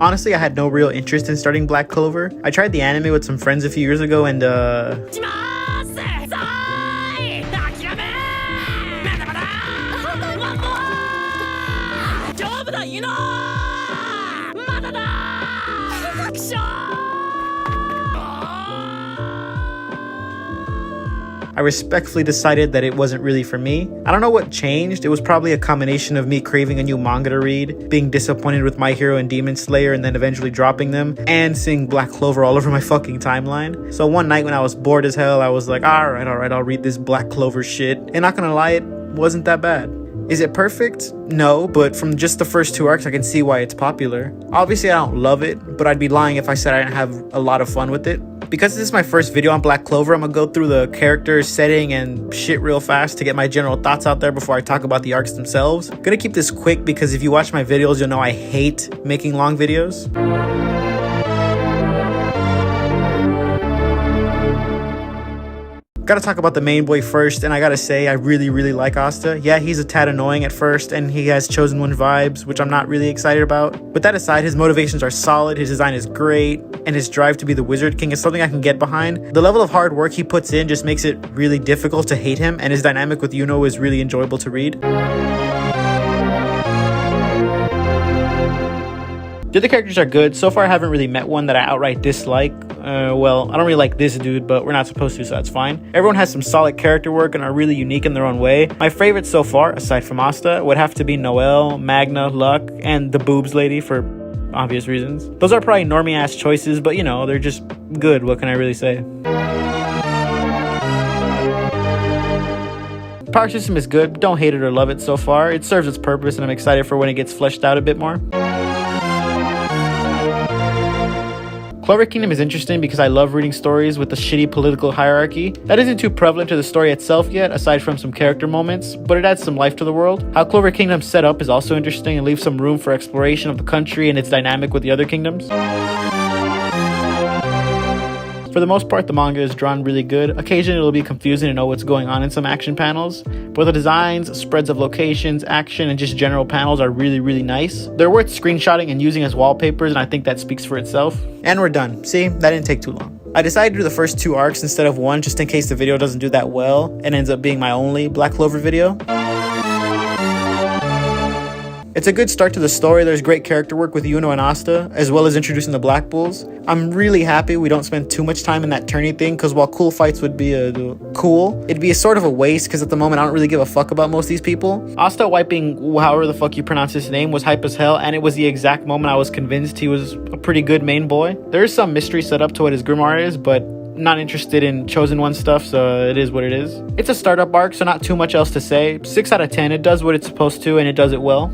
Honestly, I had no real interest in starting Black Clover. I tried the anime with some friends a few years ago and I respectfully decided that it wasn't really for me. I don't know what changed. It was probably a combination of me craving a new manga to read, being disappointed with My Hero and Demon Slayer and then eventually dropping them, and seeing Black Clover all over my fucking timeline. So one night when I was bored as hell, I was like, alright, I'll read this Black Clover shit. And not gonna lie, it wasn't that bad. Is it perfect? No, but from just the first 2 arcs, I can see why it's popular. Obviously, I don't love it, but I'd be lying if I said I didn't have a lot of fun with it. Because this is my first video on Black Clover, I'm gonna go through the characters, setting, and shit real fast to get my general thoughts out there before I talk about the arcs themselves. I'm gonna keep this quick because if you watch my videos, you'll know I hate making long videos. Gotta talk about the main boy first, and I gotta say, I really like Asta. Yeah, he's a tad annoying at first, and he has Chosen One vibes, which I'm not really excited about. But that aside, his motivations are solid, his design is great, and his drive to be the Wizard King is something I can get behind. The level of hard work he puts in just makes it really difficult to hate him, and his dynamic with Yuno is really enjoyable to read. The other characters are good. So far, I haven't really met one that I outright dislike. Well, I don't really like this dude, but we're not supposed to, so that's fine. Everyone has some solid character work and are really unique in their own way. My favorites so far, aside from Asta, would have to be Noelle, Magna, Luck, and the boobs lady for obvious reasons. Those are probably normie-ass choices, but you know, they're just good. What can I really say? Power system is good, but don't hate it or love it so far. It serves its purpose, and I'm excited for when it gets fleshed out a bit more. Clover Kingdom is interesting because I love reading stories with a shitty political hierarchy. That isn't too prevalent to the story itself yet, aside from some character moments, but it adds some life to the world. How Clover Kingdom's set up is also interesting and leaves some room for exploration of the country and its dynamic with the other kingdoms. For the most part, the manga is drawn really good. Occasionally it'll be confusing to know what's going on in some action panels, but the designs, spreads of locations, action, and just general panels are really nice. They're worth screenshotting and using as wallpapers, and I think that speaks for itself. And we're done. See, that didn't take too long. I decided to do the first 2 arcs instead of 1 just in case the video doesn't do that well and ends up being my only Black Clover video. It's a good start to the story. There's great character work with Yuno and Asta, as well as introducing the Black Bulls. I'm really happy we don't spend too much time in that tourney thing, because while cool fights would be cool, it'd be a sort of a waste, because at the moment I don't really give a fuck about most of these people. Asta wiping however the fuck you pronounce his name was hype as hell, and it was the exact moment I was convinced he was a pretty good main boy. There is some mystery set up to what his grimoire is, but not interested in Chosen One stuff, so it is what it is. It's a startup arc, so not too much else to say. 6 out of 10, it does what it's supposed to, and it does it well.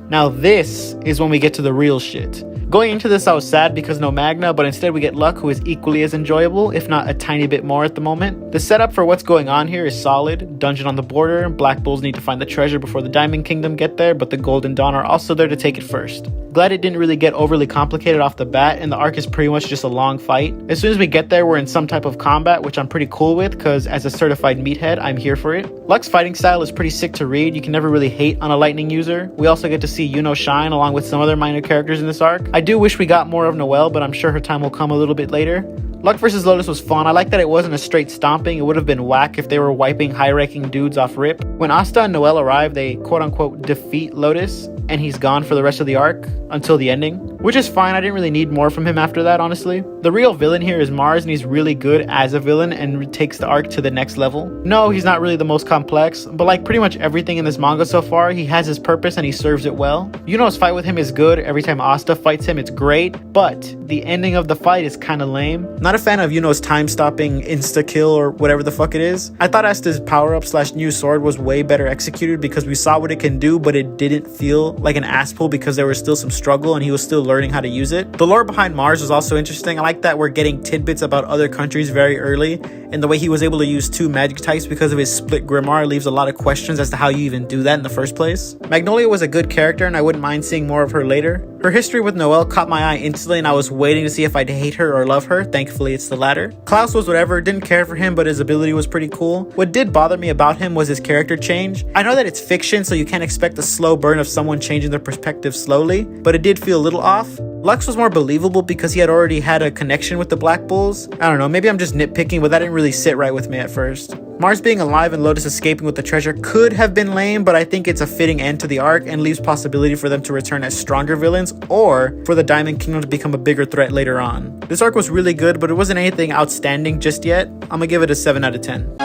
Now this is when we get to the real shit. Going into this, I was sad because no Magna, but instead we get Luck, who is equally as enjoyable, if not a tiny bit more at the moment. The setup for what's going on here is solid. Dungeon on the border, Black Bulls need to find the treasure before the Diamond Kingdom get there, but the Golden Dawn are also there to take it first. Glad it didn't really get overly complicated off the bat, and the arc is pretty much just a long fight. As soon as we get there, we're in some type of combat, which I'm pretty cool with, because as a certified meathead, I'm here for it. Luck's fighting style is pretty sick to read. You can never really hate on a lightning user. We also get to see Yuno shine along with some other minor characters in this arc. I do wish we got more of Noelle, but I'm sure her time will come a little bit later. Luck vs Lotus was fun. I like that it wasn't a straight stomping. It would have been whack if they were wiping high-ranking dudes off rip. When Asta and Noelle arrive, they quote-unquote defeat Lotus, and he's gone for the rest of the arc, until the ending. Which is fine, I didn't really need more from him after that, honestly. The real villain here is Mars, and he's really good as a villain and takes the arc to the next level. No, he's not really the most complex, but like pretty much everything in this manga so far, he has his purpose and he serves it well. Yuno's fight with him is good. Every time Asta fights him, it's great, but the ending of the fight is kinda lame. Not a fan of Yuno's time-stopping insta-kill or whatever the fuck it is. I thought Asta's power-up / new sword was way better executed because we saw what it can do, but it didn't feel like an ass pull because there was still some struggle and he was still learning how to use it. The lore behind Mars was also interesting. I like that we're getting tidbits about other countries very early, and the way he was able to use 2 magic types because of his split grimoire leaves a lot of questions as to how you even do that in the first place. Magnolia was a good character and I wouldn't mind seeing more of her later. Her history with Noelle caught my eye instantly and I was waiting to see if I'd hate her or love her. Thankfully it's the latter. Klaus was whatever, didn't care for him, but his ability was pretty cool. What did bother me about him was his character change. I know that it's fiction, so you can't expect the slow burn of someone changing their perspective slowly, but it did feel a little off. Lux was more believable because he had already had a connection with the Black Bulls. I don't know, maybe I'm just nitpicking, but that didn't really sit right with me at first. Mars being alive and Lotus escaping with the treasure could have been lame, but I think it's a fitting end to the arc and leaves possibility for them to return as stronger villains or for the Diamond Kingdom to become a bigger threat later on. This arc was really good, but it wasn't anything outstanding just yet. I'm gonna give it a 7 out of 10.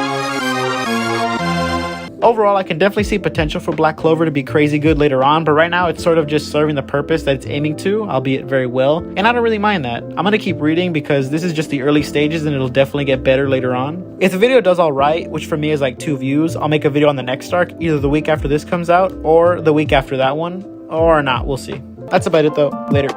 Overall, I can definitely see potential for Black Clover to be crazy good later on, but right now it's sort of just serving the purpose that it's aiming to, albeit very well, and I don't really mind that. I'm gonna keep reading because this is just the early stages and it'll definitely get better later on. If the video does alright, which for me is like 2 views, I'll make a video on the next arc, either the week after this comes out, or the week after that one, or not, we'll see. That's about it though. Later.